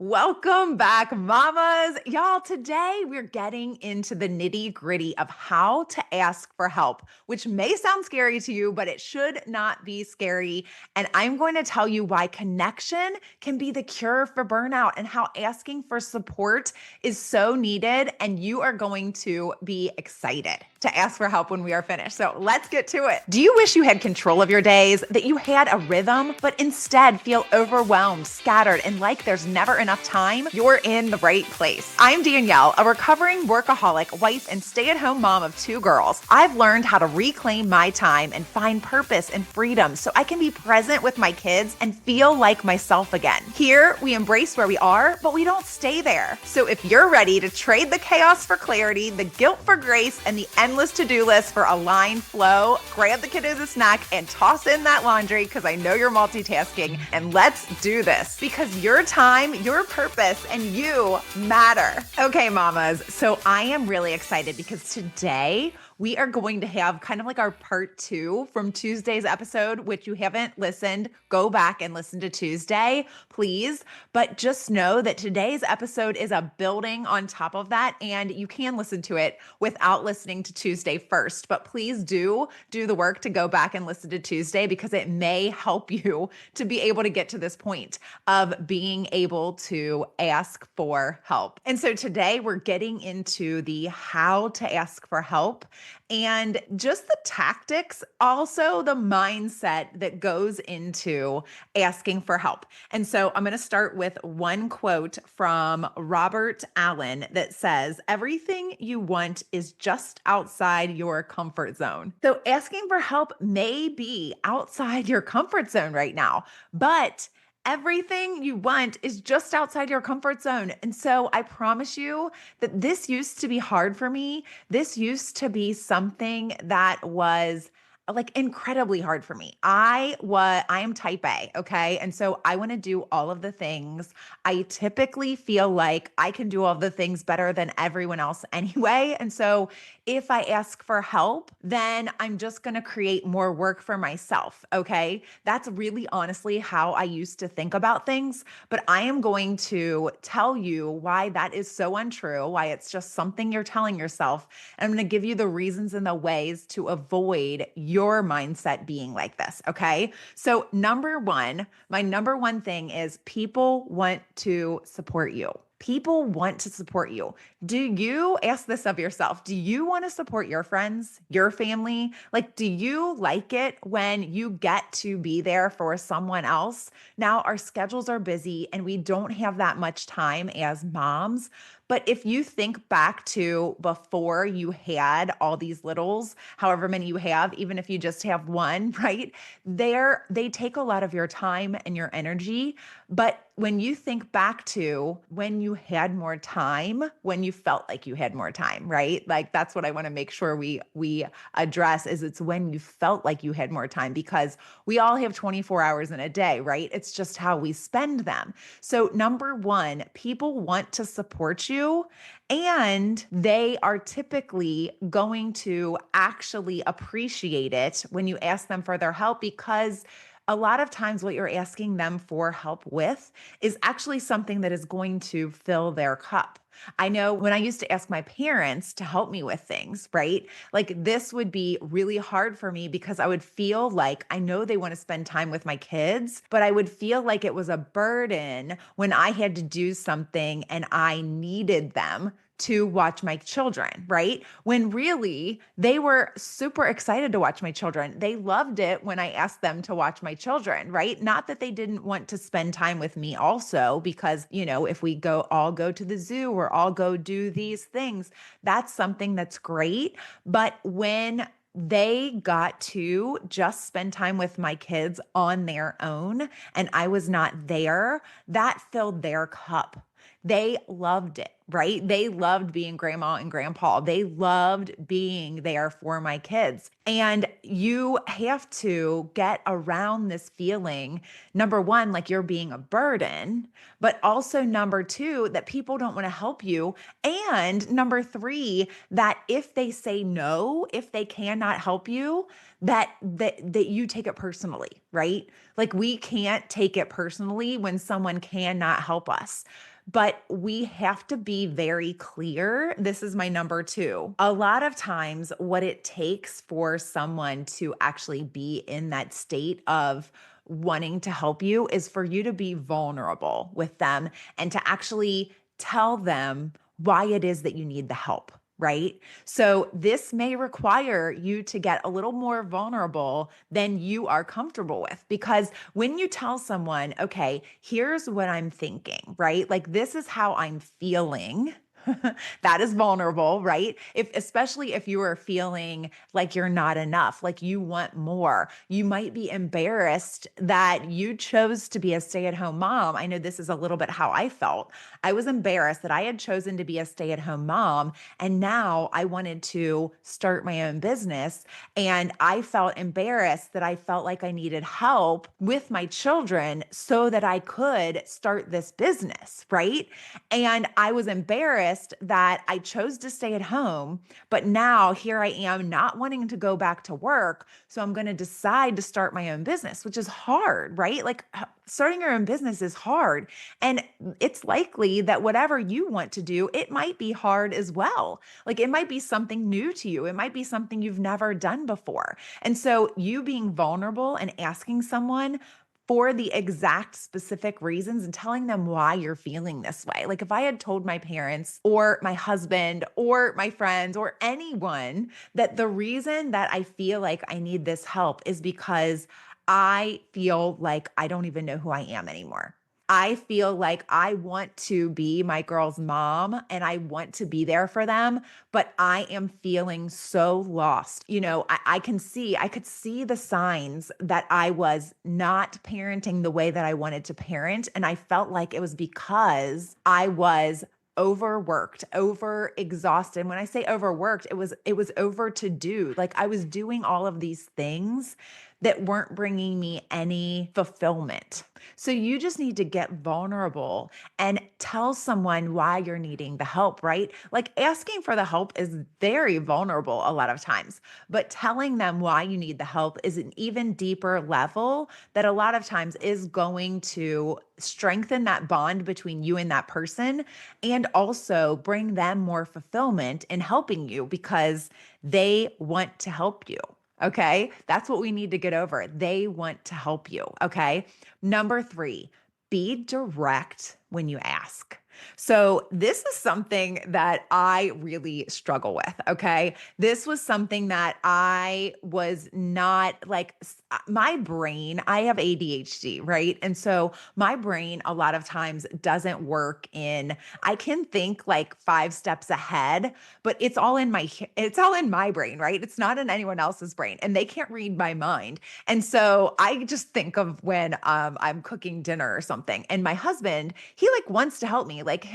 Welcome back, mamas. Y'all, today we're getting into the nitty gritty of how to ask for help, which may sound scary to you, but it should not be scary. And I'm going to tell you why connection can be the cure for burnout and how asking for support is so needed. And you are going to be excited to ask for help when we are finished. So let's get to it. Do you wish you had control of your days, that you had a rhythm, but instead feel overwhelmed, scattered, and like there's never enough time? You're in the right place. I'm Danielle, a recovering workaholic, wife, and stay-at-home mom of 2 girls. I've learned how to reclaim my time and find purpose and freedom so I can be present with my kids and feel like myself again. Here, we embrace where we are, but we don't stay there. So if you're ready to trade the chaos for clarity, the guilt for grace, and the endless to-do list for aligned flow, grab the kiddos a snack and toss in that laundry because I know you're multitasking, and let's do this because your time, your purpose, and you matter. Okay, mamas. So I am really excited because today we are going to have kind of like our part 2 from Tuesday's episode, which you haven't listened, go back and listen to Tuesday, please. But just know that today's episode is a building on top of that, and you can listen to it without listening to Tuesday first. But please do the work to go back and listen to Tuesday because it may help you to be able to get to this point of being able to ask for help. And so today we're getting into the how to ask for help and just the tactics, also the mindset that goes into asking for help. And so I'm going to start with one quote from Robert Allen that says, "Everything you want is just outside your comfort zone." So asking for help may be outside your comfort zone right now, but everything you want is just outside your comfort zone. And so I promise you that this used to be hard for me. This used to be something that was like incredibly hard for me. I am type A, okay? And so I want to do all of the things. I typically feel like I can do all the things better than everyone else anyway. And so if I ask for help, then I'm just going to create more work for myself, okay? That's really honestly how I used to think about things, but I am going to tell you why that is so untrue, why it's just something you're telling yourself. And I'm going to give you the reasons and the ways to avoid your mindset being like this, okay? So my number one thing is people want to support you. People want to support you. Do you ask this of yourself? Do you want to support your friends, your family? Like, do you like it when you get to be there for someone else? Now, our schedules are busy and we don't have that much time as moms. But if you think back to before you had all these littles, however many you have, even if you just have one, right? They take a lot of your time and your energy. But when you think back to when you had more time, when you felt like you had more time, right? Like that's what I want to make sure we address is it's when you felt like you had more time because we all have 24 hours in a day, right? It's just how we spend them. So number one, people want to support you and they are typically going to actually appreciate it when you ask them for their help because a lot of times what you're asking them for help with is actually something that is going to fill their cup. I know when I used to ask my parents to help me with things, right? Like this would be really hard for me because I would feel like I know they want to spend time with my kids, but I would feel like it was a burden when I had to do something and I needed them to watch my children, right? When really they were super excited to watch my children. They loved it when I asked them to watch my children, right? Not that they didn't want to spend time with me also, because, if we all go to the zoo or all go do these things, that's something that's great. But when they got to just spend time with my kids on their own and I was not there, that filled their cup. They loved it, right? They loved being grandma and grandpa. They loved being there for my kids. And you have to get around this feeling, number one, like you're being a burden, but also number two, that people don't want to help you. And number three, that if they say no, if they cannot help you, that you take it personally, right? Like we can't take it personally when someone cannot help us. But we have to be very clear. This is my number two. A lot of times, what it takes for someone to actually be in that state of wanting to help you is for you to be vulnerable with them and to actually tell them why it is that you need the help. Right. So, this may require you to get a little more vulnerable than you are comfortable with. Because when you tell someone, okay, here's what I'm thinking, right? Like, this is how I'm feeling. That is vulnerable, right? If especially if you are feeling like you're not enough, like you want more, you might be embarrassed that you chose to be a stay-at-home mom. I know this is a little bit how I felt. I was embarrassed that I had chosen to be a stay-at-home mom and now I wanted to start my own business, and I felt embarrassed that I felt like I needed help with my children so that I could start this business, right? And I was embarrassed that I chose to stay at home, but now here I am not wanting to go back to work. So I'm going to decide to start my own business, which is hard, right? Like starting your own business is hard. And it's likely that whatever you want to do, it might be hard as well. Like it might be something new to you, it might be something you've never done before. And so you being vulnerable and asking someone for the exact specific reasons and telling them why you're feeling this way. Like if I had told my parents or my husband or my friends or anyone that the reason that I feel like I need this help is because I feel like I don't even know who I am anymore. I feel like I want to be my girl's mom and I want to be there for them, but I am feeling so lost. I could see the signs that I was not parenting the way that I wanted to parent. And I felt like it was because I was overworked, over exhausted. When I say overworked, it was over to do. Like I was doing all of these things that weren't bringing me any fulfillment. So you just need to get vulnerable and tell someone why you're needing the help, right? Like asking for the help is very vulnerable a lot of times, but telling them why you need the help is an even deeper level that a lot of times is going to strengthen that bond between you and that person and also bring them more fulfillment in helping you because they want to help you. Okay. That's what we need to get over. They want to help you. Okay. Number three, be direct when you ask. So, this is something that I really struggle with. Okay. This was something that I was not like my brain, I have ADHD, right? And so my brain a lot of times doesn't work I can think like 5 steps ahead, but it's all in my brain, right? It's not in anyone else's brain and they can't read my mind. And so I just think of when I'm cooking dinner or something and my husband, he like wants to help me. Like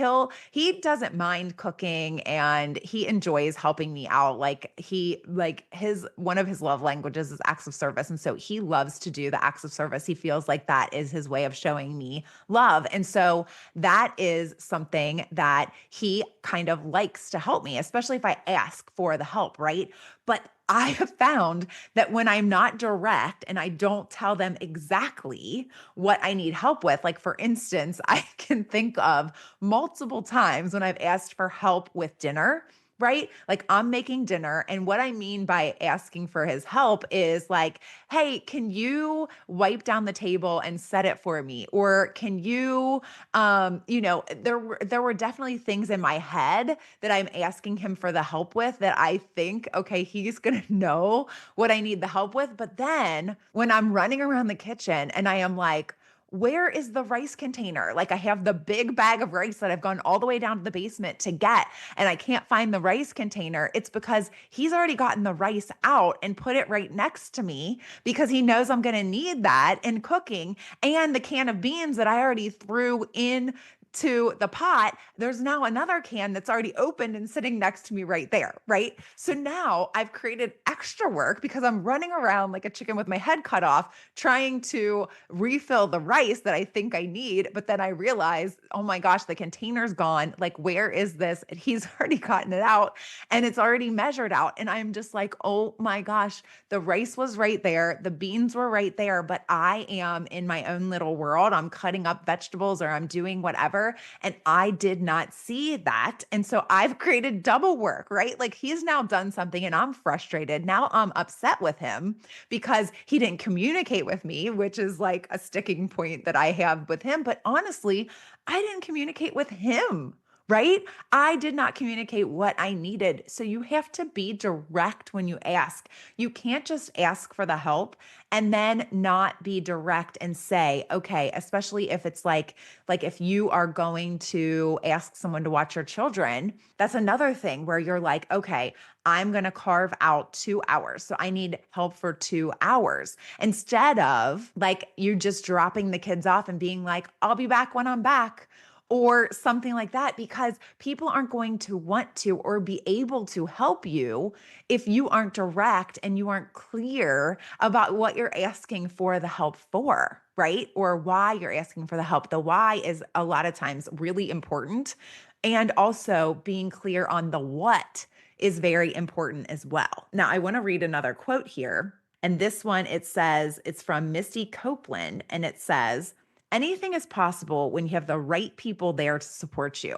he doesn't mind cooking and he enjoys helping me out. Like his one of his love languages is acts of service. And so he loves to do the acts of service. He feels like that is his way of showing me love. And so that is something that he kind of likes to help me, especially if I ask for the help, right? But I have found that when I'm not direct and I don't tell them exactly what I need help with, like for instance, I can think of multiple times when I've asked for help with dinner, right? Like I'm making dinner. And what I mean by asking for his help is like, hey, can you wipe down the table and set it for me? Or can you, there were definitely things in my head that I'm asking him for the help with that I think, okay, he's going to know what I need the help with. But then when I'm running around the kitchen and I am like, where is the rice container? Like I have the big bag of rice that I've gone all the way down to the basement to get, and I can't find the rice container. It's because he's already gotten the rice out and put it right next to me because he knows I'm going to need that in cooking, and the can of beans that I already threw in to the pot, there's now another can that's already opened and sitting next to me right there, right? So now I've created extra work because I'm running around like a chicken with my head cut off, trying to refill the rice that I think I need. But then I realize, oh my gosh, the container's gone. Like, where is this? And he's already gotten it out and it's already measured out. And I'm just like, oh my gosh, the rice was right there. The beans were right there. But I am in my own little world. I'm cutting up vegetables or I'm doing whatever. And I did not see that. And so I've created double work, right? Like he's now done something and I'm frustrated. Now I'm upset with him because he didn't communicate with me, which is like a sticking point that I have with him. But honestly, I didn't communicate with him. Right? I did not communicate what I needed. So you have to be direct when you ask. You can't just ask for the help and then not be direct and say, okay, especially if it's like if you are going to ask someone to watch your children, that's another thing where you're like, okay, I'm going to carve out 2 hours. So I need help for 2 hours instead of like you just dropping the kids off and being like, I'll be back when I'm back or something like that, because people aren't going to want to or be able to help you if you aren't direct and you aren't clear about what you're asking for the help for, right? Or why you're asking for the help. The why is a lot of times really important. And also being clear on the what is very important as well. Now, I want to read another quote here. And this one, it says, it's from Misty Copeland, and it says, anything is possible when you have the right people there to support you.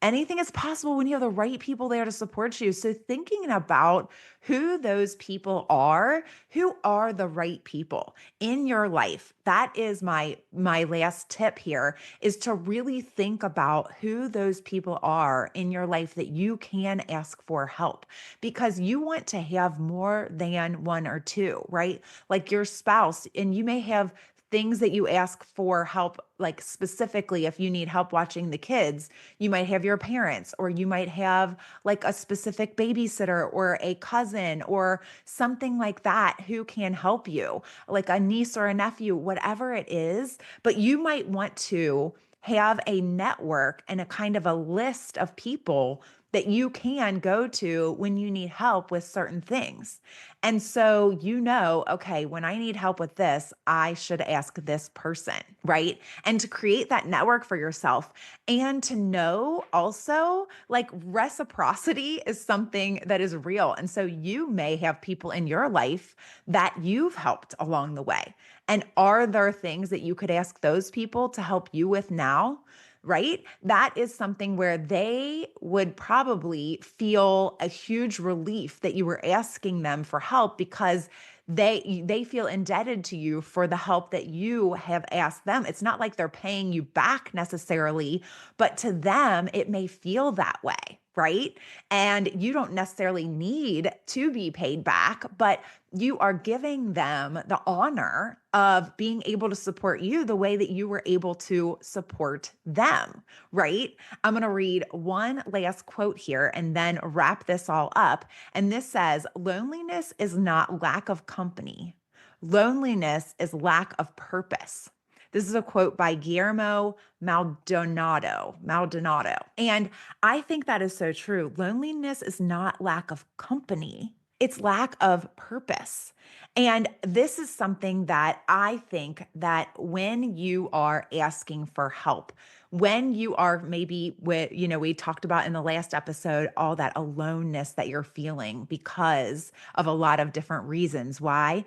Anything is possible when you have the right people there to support you. So thinking about who those people are, who are the right people in your life. That is my last tip here, is to really think about who those people are in your life that you can ask for help, because you want to have more than one or two, right? Like your spouse, and you may have things that you ask for help, like specifically if you need help watching the kids, you might have your parents, or you might have like a specific babysitter or a cousin or something like that who can help you, like a niece or a nephew, whatever it is. But you might want to have a network and a kind of a list of people that you can go to when you need help with certain things. And so, okay, when I need help with this, I should ask this person, right? And to create that network for yourself and to know also like reciprocity is something that is real. And so you may have people in your life that you've helped along the way. And are there things that you could ask those people to help you with now? Right? That is something where they would probably feel a huge relief that you were asking them for help, because they feel indebted to you for the help that you have asked them. It's not like they're paying you back necessarily, but to them it may feel that way, right? And you don't necessarily need to be paid back, but you are giving them the honor of being able to support you the way that you were able to support them, right? I'm going to read one last quote here and then wrap this all up. And this says, loneliness is not lack of company. Loneliness is lack of purpose. This is a quote by Guillermo Maldonado. And I think that is so true. Loneliness is not lack of company. It's lack of purpose. And this is something that I think that when you are asking for help, when you are maybe we talked about in the last episode, all that aloneness that you're feeling because of a lot of different reasons. Why?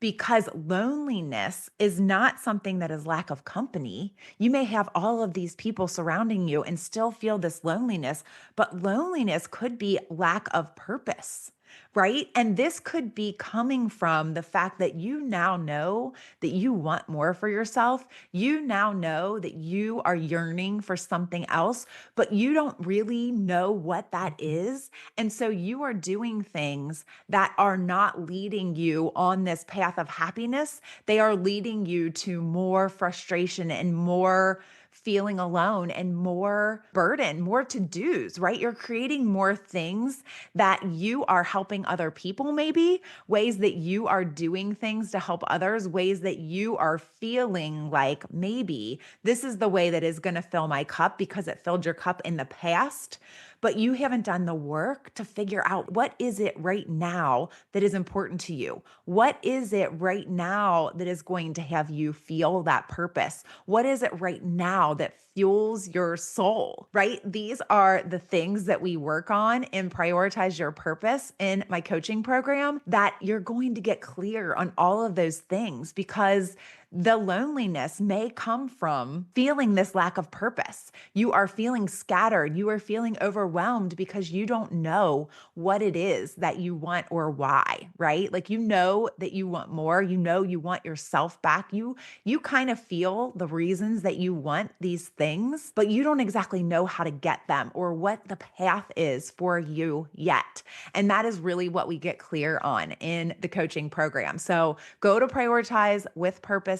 Because loneliness is not something that is lack of company. You may have all of these people surrounding you and still feel this loneliness, but loneliness could be lack of purpose, right? And this could be coming from the fact that you now know that you want more for yourself. You now know that you are yearning for something else, but you don't really know what that is. And so you are doing things that are not leading you on this path of happiness. They are leading you to more frustration and more feeling alone and more burden, more to-dos, right? You're creating more things that you are helping other people, maybe ways that you are doing things to help others, ways that you are feeling like maybe this is the way that is going to fill my cup because it filled your cup in the past. But you haven't done the work to figure out what is it right now that is important to you? What is it right now that is going to have you feel that purpose? What is it right now that fuels your soul, right? These are the things that we work on in Prioritize Your Purpose in my coaching program, that you're going to get clear on all of those things, because the loneliness may come from feeling this lack of purpose. You are feeling scattered. You are feeling overwhelmed because you don't know what it is that you want or why, right? Like, you know that you want more, you know you want yourself back. You kind of feel the reasons that you want these things, but you don't exactly know how to get them or what the path is for you yet. And that is really what we get clear on in the coaching program. So go to prioritizewithpurpose.com/coaching.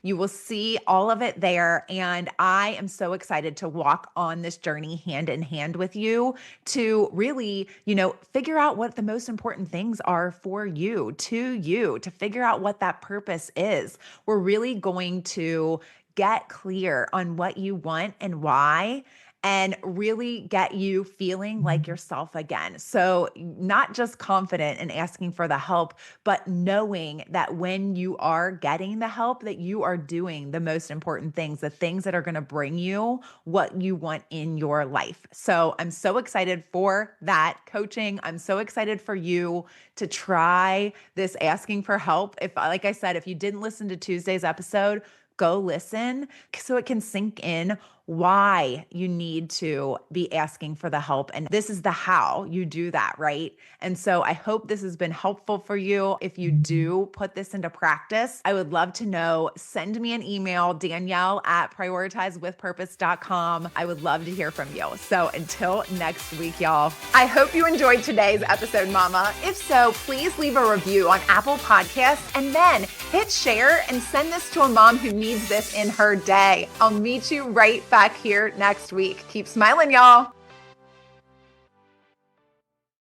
You will see all of it there. And I am so excited to walk on this journey hand in hand with you to really, figure out what the most important things are for you, to figure out what that purpose is. We're really going to get clear on what you want and why, and really get you feeling like yourself again. So, not just confident in asking for the help, but knowing that when you are getting the help, that you are doing the most important things, the things that are going to bring you what you want in your life. So, I'm so excited for that coaching. I'm so excited for you to try this asking for help. If, like I said, if you didn't listen to Tuesday's episode, go listen so it can sink in why you need to be asking for the help. And this is the how you do that, right? And so I hope this has been helpful for you. If you do put this into practice, I would love to know. Send me an email, Danielle@prioritizewithpurpose.com. I would love to hear from you. So until next week, y'all, I hope you enjoyed today's episode, Mama. If so, please leave a review on Apple Podcasts and then hit share and send this to a mom who needs this in her day. I'll meet you right back here next week. Keep smiling, y'all.